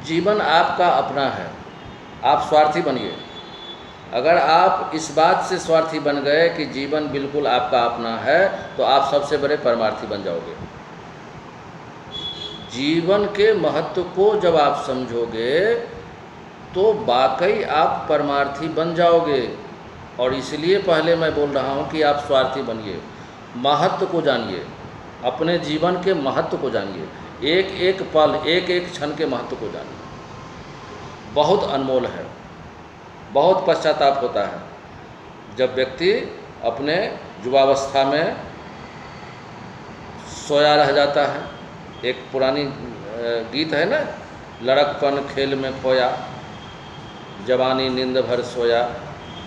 जीवन आपका अपना है, आप स्वार्थी बनिए। अगर आप इस बात से स्वार्थी बन गए कि जीवन बिल्कुल आपका अपना है, तो आप सबसे बड़े परमार्थी बन जाओगे। जीवन के महत्व को जब आप समझोगे तो वाकई आप परमार्थी बन जाओगे। और इसलिए पहले मैं बोल रहा हूँ कि आप स्वार्थी बनिए, महत्व को जानिए, अपने जीवन के महत्व को जानिए, एक एक पल, एक एक क्षण के महत्व को जानिए। बहुत अनमोल है। बहुत पश्चाताप होता है जब व्यक्ति अपने युवावस्था में सोया रह जाता है। एक पुरानी गीत है ना, लड़कपन खेल में खोया, जवानी नींद भर सोया,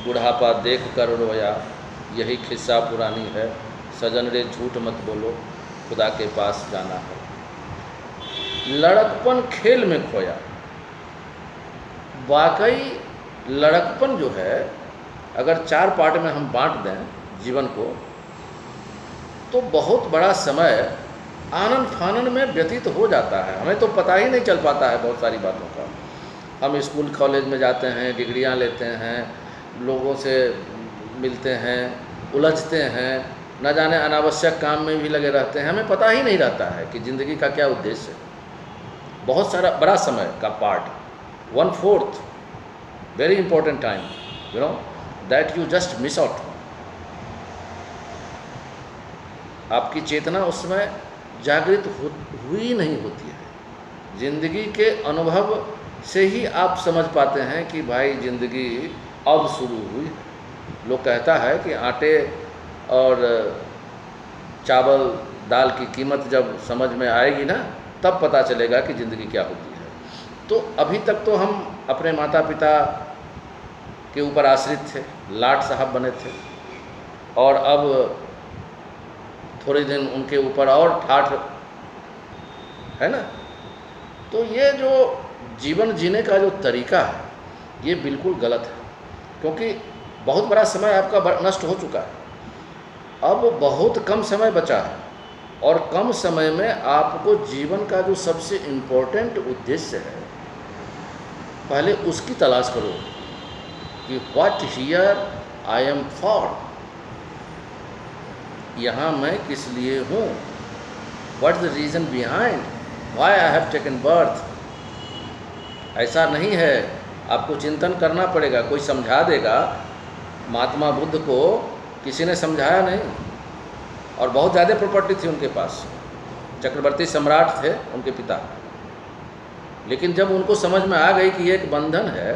बुढ़ापा देख कर रोया, यही किस्सा पुरानी है, सजन रे झूठ मत बोलो, खुदा के पास जाना है। लड़कपन खेल में खोया। वाकई लड़कपन जो है, अगर 4 पार्ट में हम बांट दें जीवन को, तो बहुत बड़ा समय आनंद फानन में व्यतीत हो जाता है। हमें तो पता ही नहीं चल पाता है बहुत सारी बातों का। हम स्कूल कॉलेज में जाते हैं, डिग्रियां लेते हैं, लोगों से मिलते हैं, उलझते हैं, न जाने अनावश्यक काम में भी लगे रहते हैं। हमें पता ही नहीं रहता है कि ज़िंदगी का क्या उद्देश्य है। बहुत सारा बड़ा समय का part, 1/4 very important time, you know, that you just miss out. आपकी चेतना उस समय जागृत हुई नहीं होती है। ज़िंदगी के अनुभव से ही आप समझ पाते हैं कि भाई ज़िंदगी अब शुरू हुई। लोग कहता है कि आटे और चावल दाल की कीमत जब समझ में आएगी ना, तब पता चलेगा कि ज़िंदगी क्या होती है। तो अभी तक तो हम अपने माता पिता के ऊपर आश्रित थे, लाट साहब बने थे, और अब थोड़े दिन उनके ऊपर और ठाठ है ना। तो ये जो जीवन जीने का जो तरीका है, ये बिल्कुल गलत है, क्योंकि बहुत बड़ा समय आपका नष्ट हो चुका है। अब बहुत कम समय बचा है, और कम समय में आपको जीवन का जो सबसे इम्पोर्टेंट उद्देश्य है, पहले उसकी तलाश करो कि what here I am for, यहाँ मैं किस लिए हूँ, what the reason behind why I have taken birth. ऐसा नहीं है, आपको चिंतन करना पड़ेगा। कोई समझा देगा? महात्मा बुद्ध को किसी ने समझाया नहीं, और बहुत ज़्यादा प्रॉपर्टी थी उनके पास, चक्रवर्ती सम्राट थे उनके पिता। लेकिन जब उनको समझ में आ गई कि ये एक बंधन है,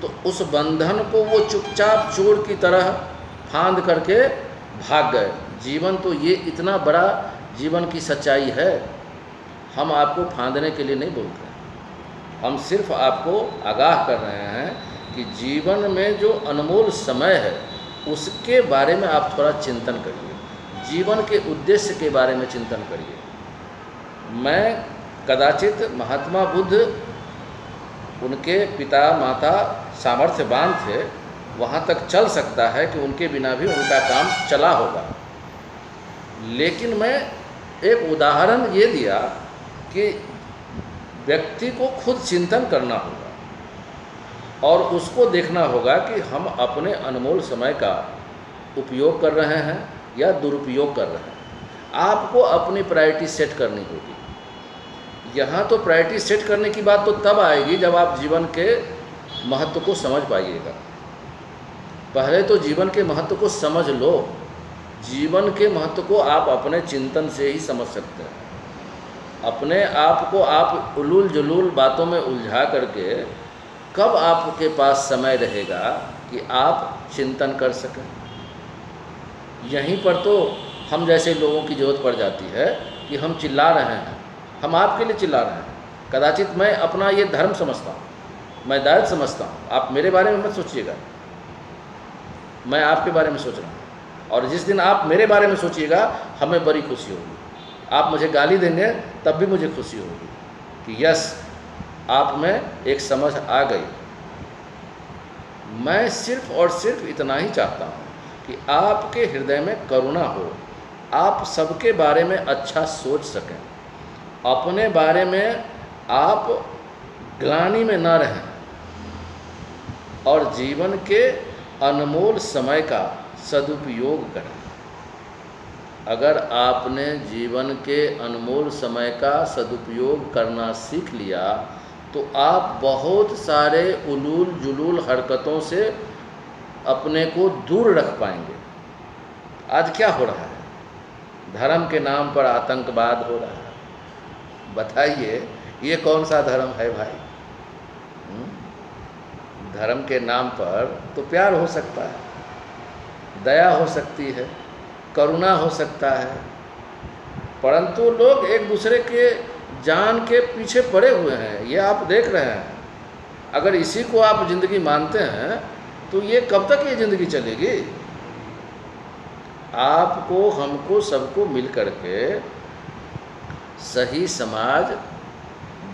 तो उस बंधन को वो चुपचाप चोर की तरह फांद करके भाग गए। जीवन तो ये इतना बड़ा जीवन की सच्चाई है। हम आपको फांदने के लिए नहीं बोलते, हम सिर्फ आपको आगाह कर रहे हैं कि जीवन में जो अनमोल समय है, उसके बारे में आप थोड़ा चिंतन करिए, जीवन के उद्देश्य के बारे में चिंतन करिए। मैं कदाचित महात्मा बुद्ध, उनके पिता माता सामर्थ्यवान थे, वहाँ तक चल सकता है कि उनके बिना भी उनका काम चला होगा। लेकिन मैं एक उदाहरण ये दिया कि व्यक्ति को खुद चिंतन करना होगा, और उसको देखना होगा कि हम अपने अनमोल समय का उपयोग कर रहे हैं या दुरुपयोग कर रहे हैं। आपको अपनी प्रायोरिटी सेट करनी होगी। यहाँ तो प्रायोरिटी सेट करने की बात तो तब आएगी जब आप जीवन के महत्व को समझ पाइएगा। पहले तो जीवन के महत्व को समझ लो। जीवन के महत्व को आप अपने चिंतन से ही समझ सकते हैं। अपने आप को आप उलूल जुलूल बातों में उलझा करके कब आपके पास समय रहेगा कि आप चिंतन कर सकें। यहीं पर तो हम जैसे लोगों की ज़रूरत पड़ जाती है कि हम चिल्ला रहे हैं, हम आपके लिए चिल्ला रहे हैं। कदाचित मैं अपना ये धर्म समझता हूँ, मैं दायित्व समझता हूँ। आप मेरे बारे में मत सोचिएगा, मैं आपके बारे में सोच रहा हूँ। और जिस दिन आप मेरे बारे में सोचिएगा, हमें बड़ी खुशी होगी। आप मुझे गाली देंगे तब भी मुझे खुशी होगी कि यस, आप में एक समझ आ गई। मैं सिर्फ और सिर्फ इतना ही चाहता हूँ कि आपके हृदय में करुणा हो, आप सबके बारे में अच्छा सोच सकें, अपने बारे में आप ग्लानि में न रहें और जीवन के अनमोल समय का सदुपयोग करें। अगर आपने जीवन के अनमोल समय का सदुपयोग करना सीख लिया तो आप बहुत सारे उलूल जुलूल हरकतों से अपने को दूर रख पाएंगे। आज क्या हो रहा है? धर्म के नाम पर आतंकवाद हो रहा है। बताइए ये कौन सा धर्म है भाई? धर्म के नाम पर तो प्यार हो सकता है, दया हो सकती है, करुणा हो सकता है, परंतु लोग एक दूसरे के जान के पीछे पड़े हुए हैं। ये आप देख रहे हैं। अगर इसी को आप ज़िंदगी मानते हैं तो ये कब तक ये ज़िंदगी चलेगी? आपको, हमको, सबको मिल कर के सही समाज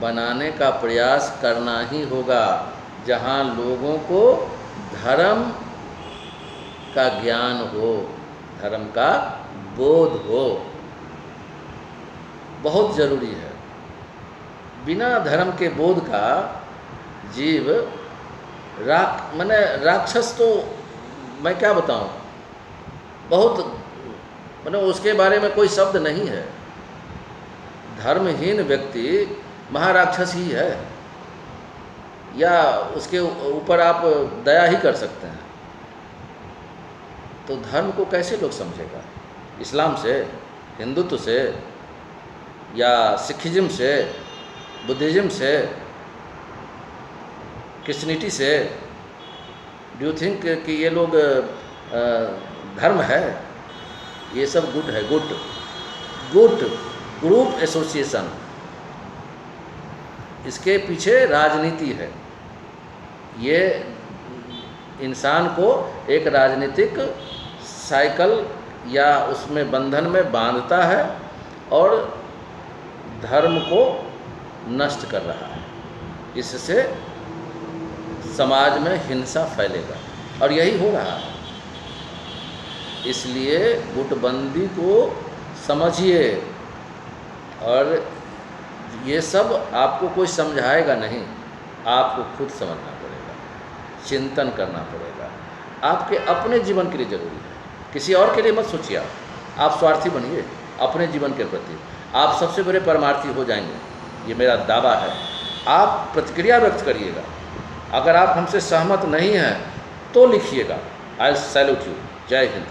बनाने का प्रयास करना ही होगा, जहाँ लोगों को धर्म का ज्ञान हो, धर्म का बोध हो। बहुत ज़रूरी है। बिना धर्म के बोध का जीव मैंने राक्षस तो मैं क्या बताऊं, बहुत मैंने उसके बारे में कोई शब्द नहीं है। धर्महीन व्यक्ति महाराक्षस ही है, या उसके ऊपर आप दया ही कर सकते हैं। तो धर्म को कैसे लोग समझेगा? इस्लाम से, हिंदुत्व से, या सिखिज्म से, बुद्धिज्म से, क्रिश्चियनिटी से? डू यू थिंक कि ये लोग धर्म है? ये सब गुट है, गुट ग्रुप एसोसिएशन। इसके पीछे राजनीति है। ये इंसान को एक राजनीतिक साइकिल या उसमें बंधन में बांधता है और धर्म को नष्ट कर रहा है। इससे समाज में हिंसा फैलेगा और यही हो रहा है। इसलिए गुटबंदी को समझिए, और ये सब आपको कोई समझाएगा नहीं, आपको खुद समझना पड़ेगा, चिंतन करना पड़ेगा। आपके अपने जीवन के लिए ज़रूरी है, किसी और के लिए मत सोचिए। आप स्वार्थी बनिए अपने जीवन के प्रति, आप सबसे बड़े परमार्थी हो जाएंगे, ये मेरा दावा है। आप प्रतिक्रिया व्यक्त करिएगा। अगर आप हमसे सहमत नहीं हैं तो लिखिएगा। आई सैल्यूट यू। जय हिंद।